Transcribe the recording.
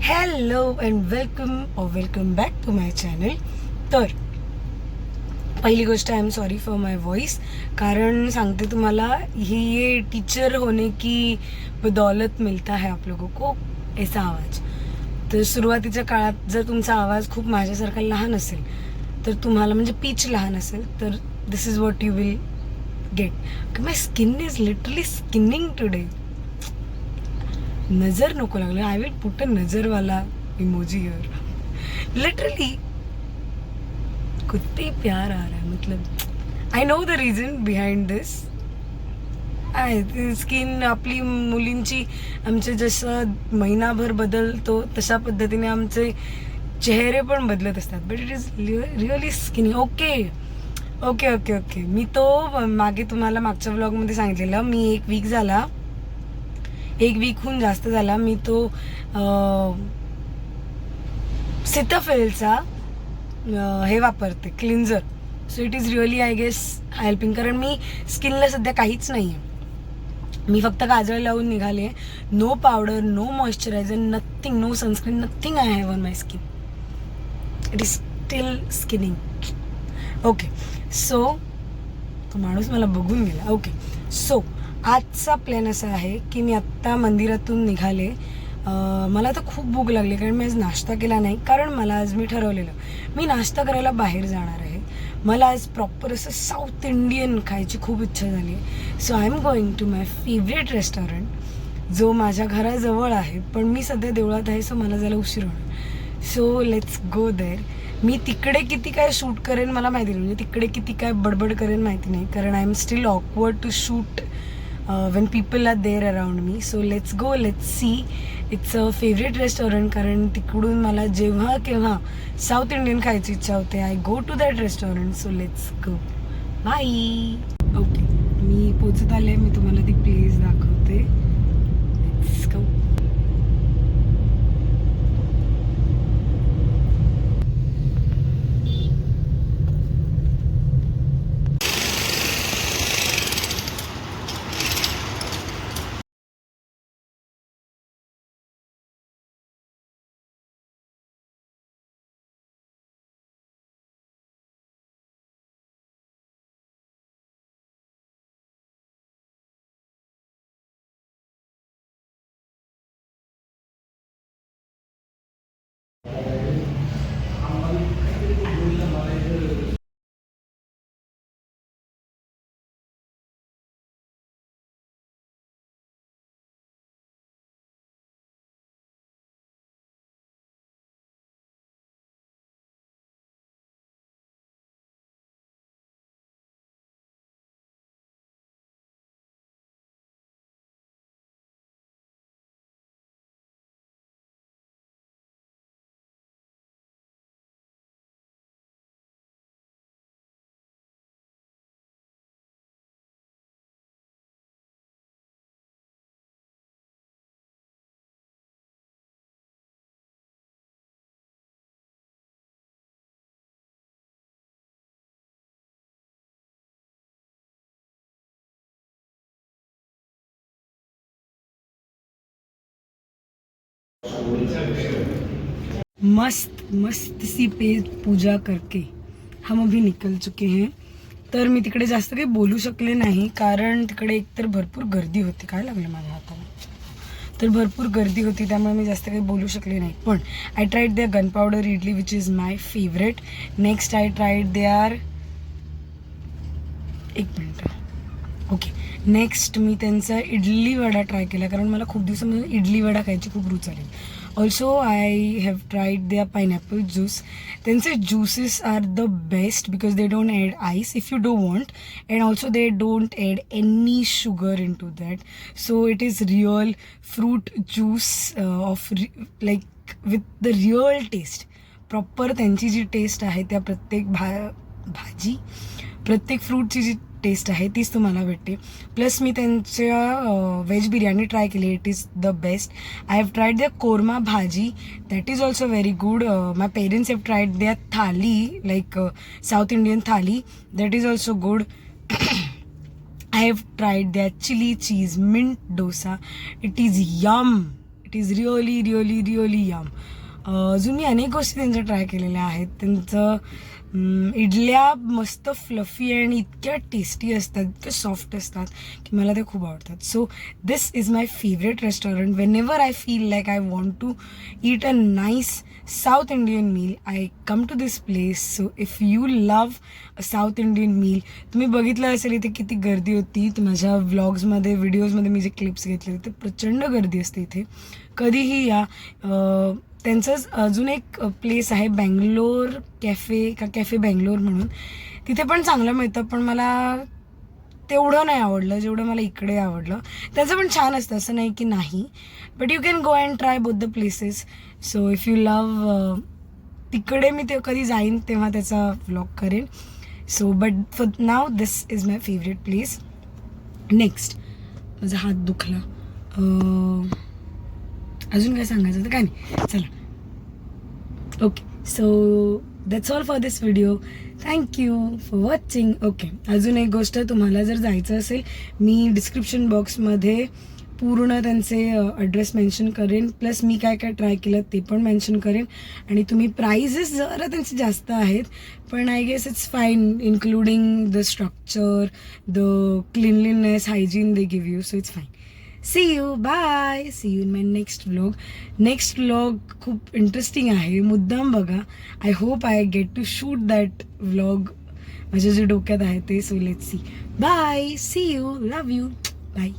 Hello and welcome back to my channel. तर पहिली गोष्ट I am sorry for my voice, कारण सांगते तुम्हाला ये टीचर होने की बदौलत मिलता है आप लोगों को ऐसा आवाज. तर सुरुवातीच्या काळात जर तुमचा आवाज खूप माझ्यासारखा लहान असेल तर तुम्हाला म्हणजे पिच लहान असेल तर this is what you will get. My skin is literally skinning today. नजर नको लागलं. आय विल पुट अ नजरवाला इमोजी हियर. लिटरली कुत्ते प्यार आ रहा है. मतलब I know the reason behind this. Skin आपली मुलींची आमचे जसं महिनाभर बदलतो तशा पद्धतीने आमचे चेहरे पण बदलत असतात. But it is really skinny. Okay okay okay okay मी तो मागे तुम्हाला मागच्या व्लॉगमध्ये सांगितलेलं. मी एक वीकहून जास्त झाला मी तो सीताफेलचा हे वापरते cleanser. So it is really I guess helping. कारण मी स्किनला सध्या काहीच नाही आहे. मी फक्त काजळ लावून निघाले. No powder, no moisturiser, nothing, no sunscreen, nothing I have on my skin. It is still skinning. Okay so तो माणूस मला बघून गेला. ओके सो आजचा प्लॅन असा आहे की मी आत्ता मंदिरातून निघाले. मला तर खूप भूक लागली कारण मी आज नाश्ता केला नाही. कारण मला आज मी ठरवलेलं मी नाश्ता करायला बाहेर जाणार आहे. मला आज प्रॉपर असं साऊथ इंडियन खायची खूप इच्छा झाली आहे. So I am going to my favourite restaurant जो माझ्या घराजवळ आहे. पण मी सध्या देवळात आहे सो मला जायला उशीर होणार. So let's go there. मी तिकडे किती काय शूट करेन मला माहिती नाही. म्हणजे तिकडे किती काय बडबड करेन माहिती नाही. कारण I am still awkward to shoot when people are there around me. So let's go, let's see. It's a favorite restaurant कारण तिकडून मला जेव्हा केव्हा साऊथ इंडियन खायची इच्छा होते I go to that restaurant. So let's go. Bye. Okay मी पोचत आले. मी तुम्हाला ती प्लेस दाखवते. Let's go. मस्त सी पूजा करके हम अभी निकल चुके हैं. तर मी तिकडे जास्त काही बोलू शकले नाही कारण तिकडे एकतर भरपूर गर्दी होती. काय लागलं माझ्या हाताला. तर भरपूर गर्दी होती त्यामुळे मी जास्त काही बोलू शकले नाही. पण I tried their gun powder idli which is my favourite. Next I tried their एक मिनटं. ओके नेक्स्ट मी त्यांचा इडली वडा ट्राय केला कारण मला खूप दिवसामध्ये इडली वडा खायची खूप रुच आली. Also I have tried their pineapple juice. त्यांचे juices are the best because they don't add ice if you don't want and also they don't add any sugar into that. So it is real fruit juice of like with the real taste. Proper त्यांची जी taste आहे त्या प्रत्येक भाजी प्रत्येक फ्रूटची जी taste आहे तीच तुम्हाला भेटते. प्लस मी त्यांच्या व्हेज बिर्याणी ट्राय केली. It is the best. I have tried their korma bhaji that is also very good. My parents have tried their thali like South Indian thali that is also good. I have tried their chili cheese mint dosa. It is yum. It is really really really yum. अजून मी अनेक गोष्टी त्यांच्या try केलेल्या आहेत. त्यांचं इडल्या मस्त फ्लफी आणि इतक्या टेस्टी असतात, इतक्या सॉफ्ट असतात की मला ते खूप आवडतात. So this is my favourite restaurant. Whenever I feel like I want to eat a nice South Indian meal, I come to this place. So if you love a South Indian meal, तुम्ही बघितलं असेल इथे किती गर्दी होती. माझ्या व्लॉग्समध्ये व्हिडिओजमध्ये मी जे clips घेतले ते प्रचंड गर्दी असते इथे. कधीही या. त्यांचंच अजून एक प्लेस आहे बँगलोर कॅफे बँगलोर म्हणून, तिथे पण चांगलं मिळतं, पण मला तेवढं नाही आवडलं जेवढं मला इकडे आवडलं. त्याचं पण छान असतं, असं नाही की नाही, but you can go and try both the places. So if you love, तिकडे मी ते कधी जाईन तेव्हा त्याचा व्लॉग करेन. So but for now this is my favourite place. Next, माझा हात दुखला. अजून काय सांगायचं तर काय नाही, चला. Okay, so that's all for this video. Thank you for watching. Okay, अजून एक गोष्ट, तुम्हाला जर जायचं असेल, मी डिस्क्रिप्शन बॉक्समध्ये पूर्ण त्यांचे ॲड्रेस मेन्शन करेन, प्लस मी काय काय ट्राय केलं ते पण मेन्शन करेन. आणि तुम्ही प्राइजेस जरा त्यांचे जास्त आहेत, पण I guess it's fine, including the structure, the cleanliness, hygiene they give you, so it's fine. See you, bye. See you in my next vlog. Next vlog खूप इंटरेस्टिंग आहे, मुद्दाम बघा. I hope I get to shoot that vlog. माझ्या जे डोक्यात आहे ते. So let's see. Bye. See you. Love you. Bye.